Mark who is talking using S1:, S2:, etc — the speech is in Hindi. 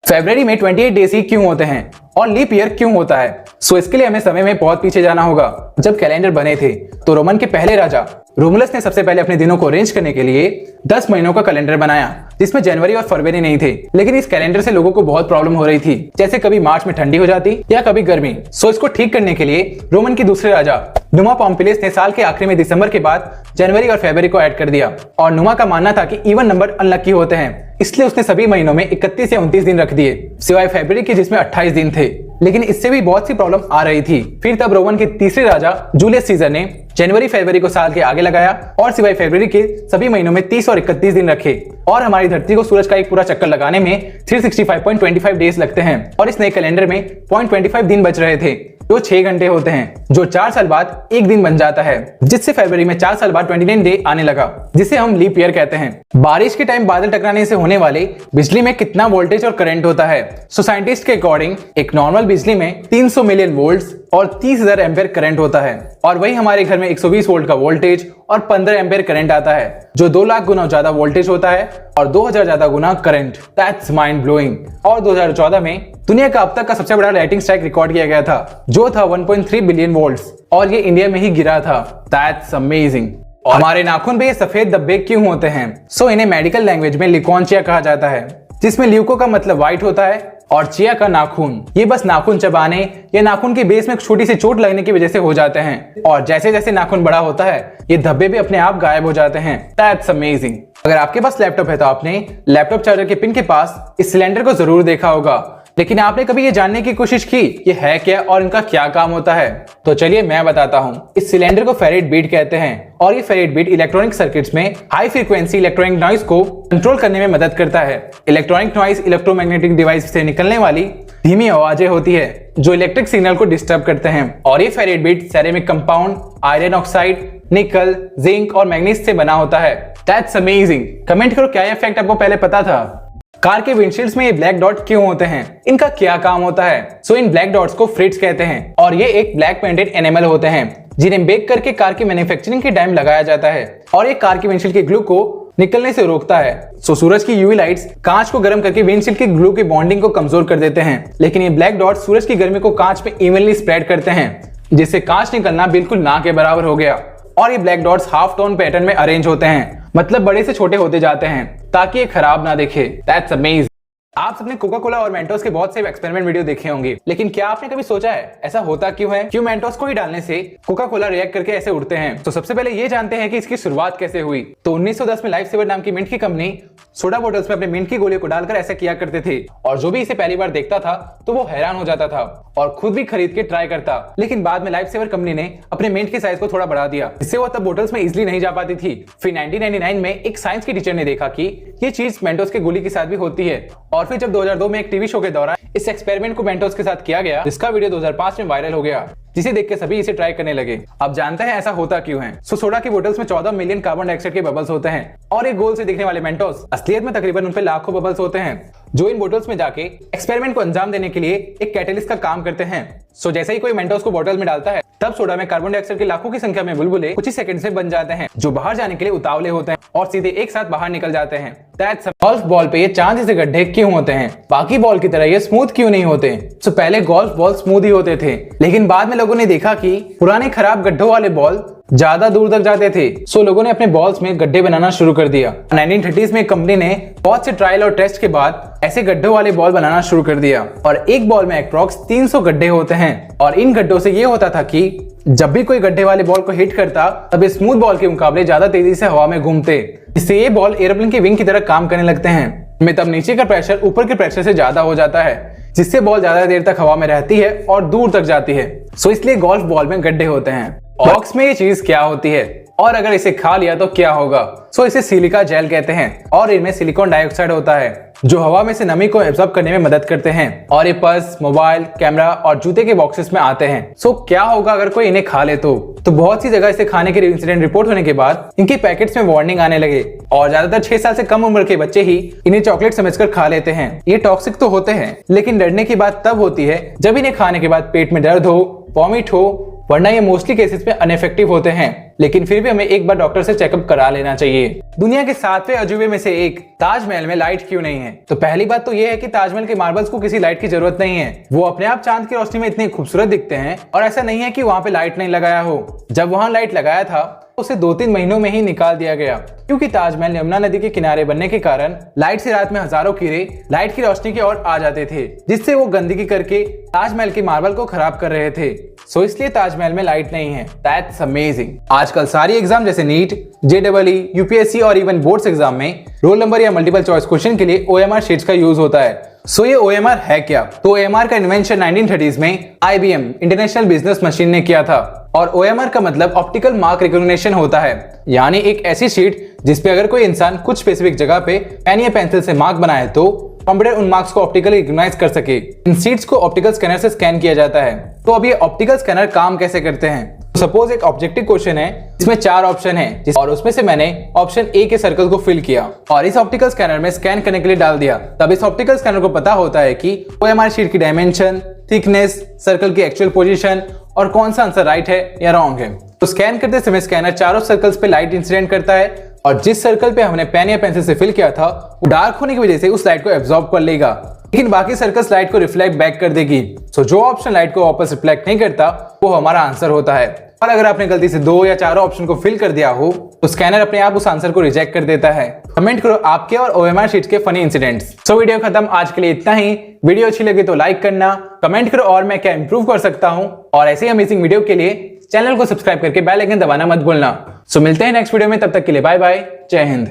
S1: फरवरी में 28 डेज ही क्यों होते हैं और लीप ईयर क्यों होता है? सो इसके लिए हमें समय में बहुत पीछे जाना होगा। जब कैलेंडर बने थे तो रोमन के पहले राजा रोमुलस ने सबसे पहले अपने दिनों को अरेंज करने के लिए 10 महीनों का कैलेंडर बनाया, जिसमें जनवरी और फरवरी नहीं थे। लेकिन इस कैलेंडर से लोगों को बहुत प्रॉब्लम हो रही थी, जैसे कभी मार्च में ठंडी हो जाती या कभी गर्मी। सो इसको ठीक करने के लिए रोमन के दूसरे राजा नुमा पॉम्पिलियस ने साल के आखिरी में दिसंबर के बाद जनवरी और फरवरी को ऐड कर दिया। और नुमा का मानना था कि इवन नंबर अनलकी होते हैं, इसलिए उसने सभी महीनों में 31 या 29 दिन रख दिए, सिवाय फरवरी के जिसमें 28 दिन थे। लेकिन इससे भी बहुत सी प्रॉब्लम आ रही थी। फिर तब रोमन के तीसरे राजा जूलियस सीजर ने जनवरी फरवरी को साल के आगे लगाया और सिवाय फरवरी के सभी महीनों में 30 और 31 दिन रखे। और हमारी धरती को सूरज का एक पूरा चक्कर लगाने में 365.25 डेज लगते हैं और इस नए कैलेंडर में 0.25 दिन बच रहे थे, जो 6 घंटे होते हैं, जो 4 साल बाद एक दिन बन जाता है, जिससे फरवरी में 4 साल बाद 29 डे आने लगा, जिसे हम लीप ईयर कहते हैं। बारिश के टाइम बादल टकराने से होने वाले बिजली में कितना वोल्टेज और करंट होता है? सो साइंटिस्ट के अकॉर्डिंग एक नॉर्मल बिजली में 300 मिलियन वोल्ट्स और 30,000 एम्पेयर करंट होता है, और वही हमारे घर में 120 वोल्ट का वोल्टेज और 15 एम्पेयर करंट आता है, जो 2 लाख गुना ज्यादा वोल्टेज होता है और 2000 ज्यादा गुना करंट। That's mind blowing. और 2014 में दुनिया का अब तक का सबसे बड़ा लाइटिंग स्ट्राइक रिकॉर्ड किया गया था, जो था 1.3 बिलियन वोल्ट्स, और ये इंडिया में ही गिरा था। That's amazing. और हमारे नाखून पे ये सफेद धब्बे क्यों होते हैं? सो इन्हें मेडिकल लैंग्वेज में लिकोनचिया कहा जाता है, जिसमें ल्यूको का मतलब व्हाइट होता है और चिया का नाखून। ये बस नाखून चबाने या नाखून के बेस में एक छोटी सी चोट लगने की वजह से हो जाते हैं, और जैसे जैसे नाखून बड़ा होता है ये धब्बे भी अपने आप गायब हो जाते हैं। That's amazing. अगर आपके पास लैपटॉप है तो आपने लैपटॉप चार्जर के पिन के पास इस सिलेंडर को जरूर देखा होगा, लेकिन आपने कभी ये जानने की कोशिश की ये है क्या और इनका क्या काम होता है? तो चलिए मैं बताता हूँ। इस सिलेंडर को फेरेट बीट कहते हैं, और ये फेरेट बीट इलेक्ट्रॉनिक सर्किट्स में हाई फ्रीक्वेंसी इलेक्ट्रॉनिक नॉइज को कंट्रोल करने में मदद करता है। इलेक्ट्रॉनिक नॉइज इलेक्ट्रोमैग्नेटिक डिवाइस से निकलने वाली धीमी आवाजें होती है जो इलेक्ट्रिक सिग्नल को डिस्टर्ब करते हैं। और ये ferrite bead ceramic compound, iron oxide, nickel, zinc और मैग्नीज से बना होता है। That's amazing. कमेंट करो क्या ये फैक्ट आपको पहले पता था? कार के विंडशील्ड्स में ये ब्लैक डॉट क्यों होते हैं? इनका क्या काम होता है? सो इन ब्लैक डॉट्स को फ्रिट्स कहते हैं, और ये एक ब्लैक पेंटेड एनिमल होते हैं जिन्हें बेक करके कार की मैन्युफैक्चरिंग के टाइम लगाया जाता है, और ये कार की विंडशील्ड के ग्लू को निकलने से रोकता है। सो सूरज की यूवी लाइट्स कांच को गर्म करके विंडशील्ड के ग्लू की बॉन्डिंग को कमजोर कर देते हैं, लेकिन ये ब्लैक डॉट सूरज की गर्मी को कांच में इवनली स्प्रेड करते हैं, जिससे कांच निकलना बिल्कुल ना के बराबर हो गया। और ये black dots half tone pattern में अरेंज होते हैं, मतलब बड़े से छोटे होते जाते हैं ताकि ये खराब ना दिखे। That's amazing. आप सबने कोका कोला और मेंटोस के बहुत से एक्सपेरिमेंट वीडियो देखे होंगे, लेकिन क्या आपने कभी सोचा है ऐसा होता क्यों है? क्यों मेंटोस को ही डालने से कोका कोला रिएक्ट करके ऐसे उड़ते हैं? तो सबसे पहले ये जानते हैं कि इसकी शुरुआत कैसे हुई। तो 1910 में लाइफ सेवर नाम की मिंट की कंपनी सोडा बोतल्स में अपने मिंट की गोलियों को डालकर ऐसा किया करते थे, और जो भी इसे पहली बार देखता था तो वो हैरान हो जाता था और खुद भी खरीद के ट्राई करता। लेकिन बाद में लाइफ सेवर कंपनी ने अपने मिंट के साइज को थोड़ा बढ़ा दिया, जिससे वो तब बोतल्स में इजिली नहीं जा पाती थी। फिर 1999 में एक साइंस की टीचर ने देखा कि ये चीज मेंटोस के गोली के साथ भी होती है, और फिर जब 2002 में एक टीवी शो के दौरान इस एक्सपेरिमेंट को मेंटोस के साथ किया गया, जिसका वीडियो 2005 में वायरल हो गया, जिसे देख के सभी इसे ट्राई करने लगे। अब जानते हैं ऐसा होता क्यों है। सोडा की बोतल्स में 14 मिलियन कार्बन डाइऑक्साइड के बबल्स होते हैं, और एक गोल से दिखने वाले मेंटोस असलियत में तकरीबन उन पे लाखों बबल्स होते हैं, जो इन बोतल्स में जाके एक्सपेरिमेंट को अंजाम देने के लिए एक कैटलिस्ट का काम करते हैं। सो जैसे ही कोई मेंटोस को बोतल में डालता है, तब सोडा में कार्बन डाइऑक्साइड की लाखों की संख्या में बुलबुले कुछ ही सेकंड में बन जाते हैं, जो बाहर जाने के लिए उतावले होते हैं और सीधे एक साथ बाहर निकल जाते हैं। गोल्फ बॉल पे ये चांद जैसे गड्ढे क्यों होते हैं? बाकी बॉल की तरह ये स्मूथ क्यों नहीं होते? तो पहले गोल्फ बॉल स्मूथ ही होते थे, लेकिन बाद में लोगों ने देखा कि पुराने खराब गड्ढों वाले बॉल ज्यादा दूर तक जाते थे। सो लोगों ने अपने बॉल्स में गड्ढे बनाना शुरू कर दिया। 1930s में एक कंपनी ने बहुत से ट्रायल और टेस्ट के बाद ऐसे गड्ढों वाले बॉल बनाना शुरू कर दिया, और एक बॉल में अप्रॉक्स 300 गड्ढे होते हैं। और इन गड्ढों से ये होता था कि जब भी कोई गड्ढे वाले बॉल को हिट करता, तब ये स्मूथ बॉल के मुकाबले ज्यादा तेजी से हवा में घूमते, इससे ये बॉल एरोप्लेन के विंग की तरह काम करने लगते हैं। में तब नीचे का प्रेशर ऊपर के प्रेशर से ज्यादा हो जाता है, जिससे बॉल ज्यादा देर तक हवा में रहती है और दूर तक जाती है। सो इसलिए गोल्फ बॉल में गड्ढे होते हैं। बॉक्स में ये चीज क्या होती है और अगर इसे खा लिया तो क्या होगा? सो इसे सिलिका जेल कहते हैं, और इनमें सिलिकॉन डाइऑक्साइड होता है जो हवा में से नमी को एब्जॉर्ब करने में मदद करते हैं, और ये पर्स, मोबाइल, कैमरा और जूते के बॉक्सेस में आते हैं। सो क्या होगा अगर कोई इन्हें खा ले तो बहुत सी जगह इसे खाने के इंसिडेंट रिपोर्ट होने के बाद इनके पैकेट्स में वार्निंग आने लगे, और ज्यादातर 6 साल से कम उम्र के बच्चे ही इन्हें चॉकलेट समझकर खा लेते हैं। ये टॉक्सिक तो होते हैं, लेकिन डरने की बात तब होती है जब इन्हें खाने के बाद पेट में दर्द हो, वॉमिट हो, वरना ये मोस्टली केसेस में अनइफेक्टिव होते हैं, लेकिन फिर भी हमें एक बार डॉक्टर से चेकअप करा लेना चाहिए। दुनिया के 7वें अजूबे में से एक ताजमहल में लाइट क्यों नहीं है? तो पहली बात तो ये है कि ताजमहल के मार्बल्स को किसी लाइट की जरूरत नहीं है। वो अपने आप चांद की रोशनी में इतने खूबसूरत दिखते हैं और ऐसा नहीं है कि वहाँ पे लाइट नहीं लगाया हो। जब वहाँ लाइट लगाया था उसे 2-3 महीनों में ही निकाल दिया गया, क्योंकि ताजमहल यमुना नदी के किनारे बनने के कारण लाइट से रात में हजारों कीड़े लाइट की रोशनी की ओर आ जाते थे, जिससे वो गंदगी करके ताजमहल के मार्बल को खराब कर रहे थे। सो इसलिए ताजमहल में लाइट नहीं है। That's amazing. आजकल सारी एग्जाम जैसे नीट, JEE, UPSC और इवन बोर्ड्स एग्जाम में रोल नंबर या मल्टीपल चॉइस क्वेश्चन के लिए OMR शीट्स का यूज होता है। सो ये OMR है क्या? तो OMR का इन्वेंशन 1930s में IBM इंटरनेशनल बिजनेस मशीन ने किया था, और OMR का मतलब ऑप्टिकल मार्क रिकॉग्निशन होता है, यानी एक ऐसी शीट जिसपे अगर कोई इंसान कुछ स्पेसिफिक जगह पे पेन या पेंसिल से मार्क बनाए तो कंप्यूटर उन मार्क्स को ऑप्टिकली रिकॉग्नाइज कर सके। इन शीट्स को ऑप्टिकल स्कैनर से स्कैन किया जाता है। तो अब ये ऑप्टिकल स्कैनर काम कैसे करते हैं? सपोज एक ऑब्जेक्टिव क्वेश्चन है जिसमें 4 ऑप्शन है, और उसमें से मैंने ऑप्शन ए के सर्कल को फिल किया और इस ऑप्टिकल स्कैनर में स्कैन करने के लिए डाल दिया। तब इस ऑप्टिकल स्कैनर को पता होता है कि OMR शीट की डायमेंशन, थिकनेस, सर्कल की एक्चुअल पोजीशन और कौन सा आंसर राइट है या रॉन्ग है। तो स्कैन करते समय स्कैनर चारों सर्कल्स पे लाइट इंसिडेंट करता है, और जिस सर्कल पे हमने पेन या पेंसिल से फिल किया था वो डार्क होने की वजह से उस लाइट को एब्जॉर्ब कर लेगा, लेकिन बाकी सर्कल्स लाइट को रिफ्लेक्ट बैक कर देगी। सो जो ऑप्शन लाइट को वापस रिफ्लेक्ट नहीं करता वो हमारा आंसर होता है। और अगर आपने गलती से 2 या 4 ऑप्शन को फिल कर दिया हो तो स्कैनर अपने आप उस आंसर को रिजेक्ट कर देता है। कमेंट करो आपके और OMR शीट्स के फनी इंसिडेंट्स। सो वीडियो खत्म, आज के लिए इतना ही। वीडियो अच्छी लगी तो लाइक करना, कमेंट करो और मैं क्या इंप्रूव कर सकता हूँ, और ऐसे ही अमेजिंग वीडियो के लिए चैनल को सब्सक्राइब करके बेल आइकन दबाना मत भूलना। सो मिलते हैं नेक्स्ट वीडियो में, तब तक के लिए बाय बाय, जय हिंद।